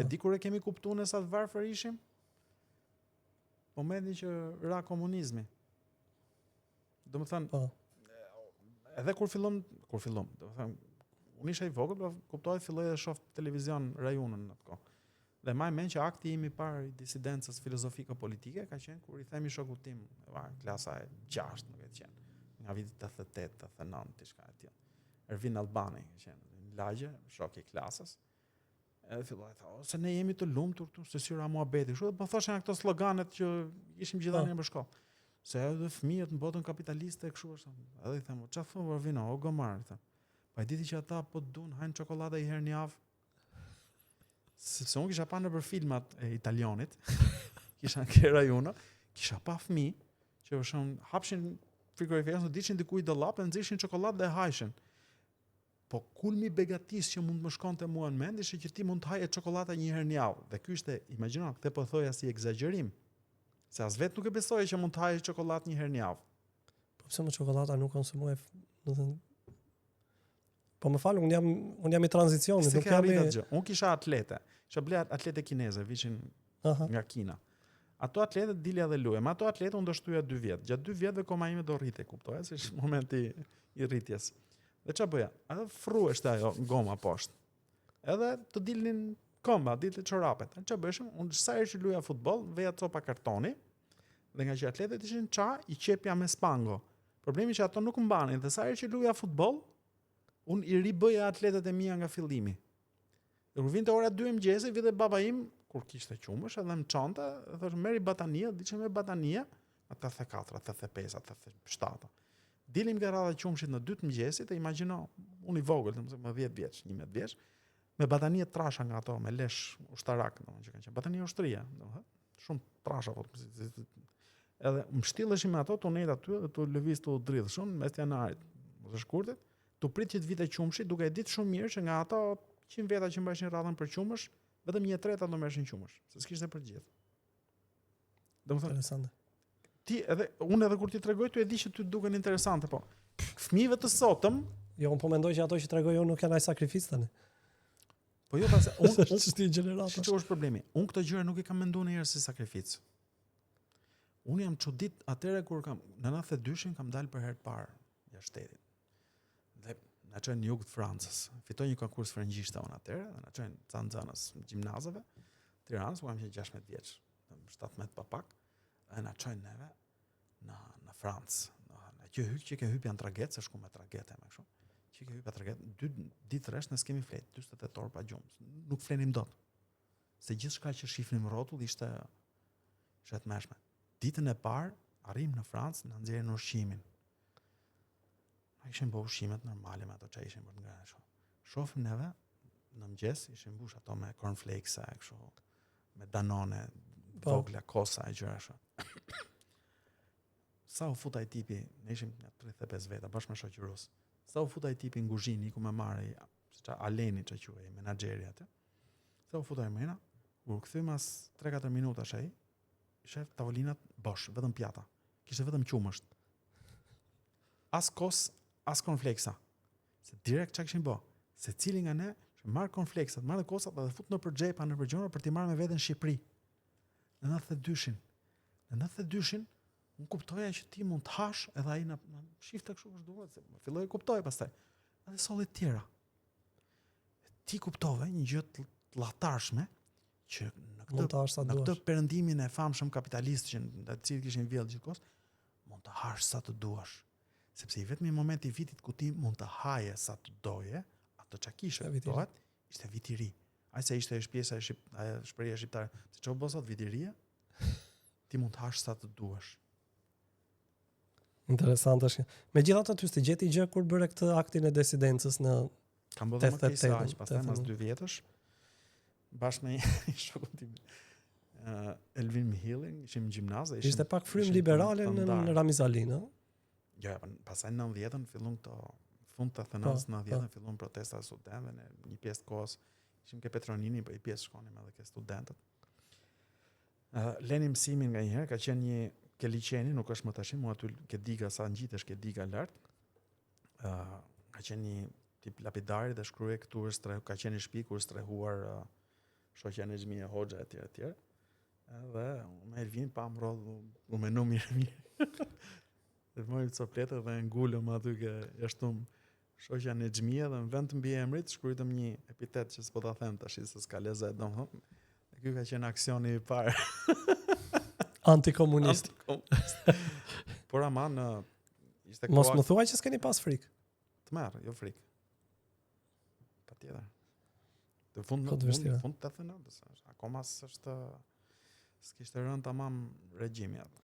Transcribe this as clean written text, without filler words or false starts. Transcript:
E di kur e kemi kuptuar ne sa të varfër ishim? Momentin që ra komunizmi. Domethënë, edhe kur fillom, domethënë, unë isha i vogël, po kuptoj filloi të shoh televizion rajonën në atë kohë. Dhe më mend që akti im i parë i disidencës filozofike politike ka qenë kur i themi shokut tim, klasa e 6, nuk e di qenë, nga viti 88, 89, diçka e tillë. Ervin Albani ka qenë në lagje, shoku i klasës. Edhe filloi të thotë, se ne jemi të lumtur këtu, se syra muhabeti, kështu, po thoshin ato sloganet që ishim gjithanë në shkollë. Se edhe fëmijët në botën kapitaliste kështu është. Edhe I them, çfarë thon Ervino, o gomar, them. Pa e diti që ata po duan hajnë çokoladë një herë në javë. Sepse unë kisha pa nëpër filmat e italianit, kisha në rajonë, kisha pa fëmijë që hapshin frigoriferin, dishin diku I dollap dhe nxishin çokoladë dhe hajshin. Po kulmi begatis që mund të më shkonte mua në mend ishte që ti mund të haje çokoladë një herë në javë. Dhe ky ishte, imagjino, këtë po thoja si egzagerim. Se as vetë nuk e besoje që mund të haje çokoladë një herë në javë. Po pse më çokolada nuk konsumoj, do të thënë. Po më fal, unë jam I tranzicionit, nuk jam I. Unë kisha atlete. Kisha ble atlete kineze, vishin nga Kina. Ato atlete dilja dhe luaj. Ato atlete unë do shtuja 2 vjet. Gjatë 2 vjetëve koma ime do rrite, kuptoja, se është momenti I rritjes. Dhe ç'a bëja? Edhe frueshte ajo goma poshtë. Edhe të dilnin komba, dilte çorapet. Ç'a bëshëm? Unë sa herë që luaja futboll, veja copa kartoni. Dhe nga që atletet ishin ça, I qepja me spango. Problemi që ato nuk mbanin, dhe sa herë që luaja futboll, unë I ribëja atletet e mia nga fillimi. Dhe kur vinte ora 2 mëngjesi, vinte baba im, kur kishte qumësh, edhe më çanta, thosh merri batania, diçka me batania, 84, 85, 87. Dilim nga radha qumshit në 2 mëngjesit, e imagjino, unë I vogël, më 10 vjeç, 11 vjeç, me batanie trasha nga ato, me lesh ushtarak, domethënë që kanë qenë batanie ushtria, domethënë, shumë trasha po. Edhe më shtilleshim me ato tunet aty dhe tu lëviz tu dridhshun mes janarit, ose shkurtit. Tu prit që të vite qumshi, duke e ditë shumë mirë që nga ato 100 veta që mbajshin radhën për qumësh, vetëm 1/3 do merrshin qumësh, se s'kishte për gjithë. Domethënë, interesante. Unë edhe kur ti tregoj tu e di që ty duken interesante, po. Fëmijëve të sotëm, jo, unë po mendoj që ato që tregoj unë nuk janë ai sakrificë tani. Po jo, pas unë ç'ti gjenerata. Ç'është problemi? Unë këto gjëra nuk I kam menduar ndonjëherë si sakrificë. Unë jam çudit atëherë kur kam në 92-shin kam dalë për herë të parë jashtë shtetit. Dhe na çojnë në jug të Francës. Fitoj një konkurs frëngjishta unë atëherë, dhe na çojnë ca nxënës gjimnazeve, Tiranës, ku kam qenë 16 vjeç, 17 pa pak, dhe na çojnë neve në Francë. Që hyj që ke hyj janë traget, se shku me tragete më kështu. Që ke hyj pa traget, 2 ditë rresht ne skemi flet, 48 orë pa gjumë. Nuk flenim dot. Se gjithçka që shifnim rrotull ishte të mëshme. Ditën e parë arrim në Francë, na nxjerrin ushqimin. Ishin bo ushqimet normale me ato që ishin për të ngrënë kështu. Shohim neve në mëngjes ishin mbush ato me cornflakes kështu, me Danone, vogla, kosa e gjëra kështu. Sa u futa I tipi, ne ishim 35 veta bashkë me shoqërus. Sa u futa I tipi në kuzhinë ku më marri, siç Aleni që quhej, menaxheri atë. Sa u futa Emina, kur kthyem as 3-4 minutash ai, ishte tavolinat bosh, vetëm pjata. Kishte vetëm qumësht. As kos, as cornflakesa. Se direkt çka kishin bë? Se cili nga ne që marr cornflakesat, marr kosat dhe fut nëpër xhepa, nëpër gjona për t'i marrë me veten në Shqipëri. Në 92-shin. Në 92-shin unë kuptoja që ti mund të hash edhe ai na shifte kështu as duhet, se filloi të kuptoj pastaj. Edhe solli të tjera. Ti kuptove një gjë të llatarshme që në këtë perëndimin e famshëm kapitalist që në të cilin kishin vjedhur gjithkohës, mund të hash sa të duash. Sepse I vetmi moment I vitit ku ti mund të haje sa të doje, ato çka kishe dohet, ishte viti I ri. Ai se ishte pjesa e shprehja shqiptare, se çfarë bën sot viti I ri? Ti mund të hash sa të duash. Interesant është. Megjithatë ty s'të gjeti gjë kur bëre këtë aktin e disidencës në kam bërë më kësaj, pastaj mas 2 vjetësh, bashkë me një shokun tim. Elvin Mihillin, ishim në gjimnaz, ishte pak frym liberale në Ramizalin, ëh? Jo, pastaj në 90-ën fillon këto fund të thënës, në 90-ën fillon protesta e studentëve, në një pjesë të kohës ishim ke Petronini, për një pjesë shkonim edhe ke studentët. Leni mësimin nga njëherë, ka qenë një ke liçeni, nuk është më tash, mua aty ke diga sa ngjitesh ke diga lart. Ka qenë një tip lapidari dhe shkruaj këtu ka qenë në shtëpi kur strehuar shoqja në xhmie hoxha etj. Edhe me Elvin pa më rodh, u menu mirë. Dhe mojë copletë dhe ngulëm aty ke jashtum shoqja në xhmie dhe në vend të mbiemrit shkruajtëm një epitet që s'po ta them tash se s'ka lezet, domethënë. Dhe ky ka qenë aksioni i parë. Antikomunist. Por ama në ishte Mos më thuaj që s'keni pas frikë. të merr, jo frikë. Patjetër. Në fund Kot vështira. fund 89-s, akoma s'kishte rënë tamam regjimi atë.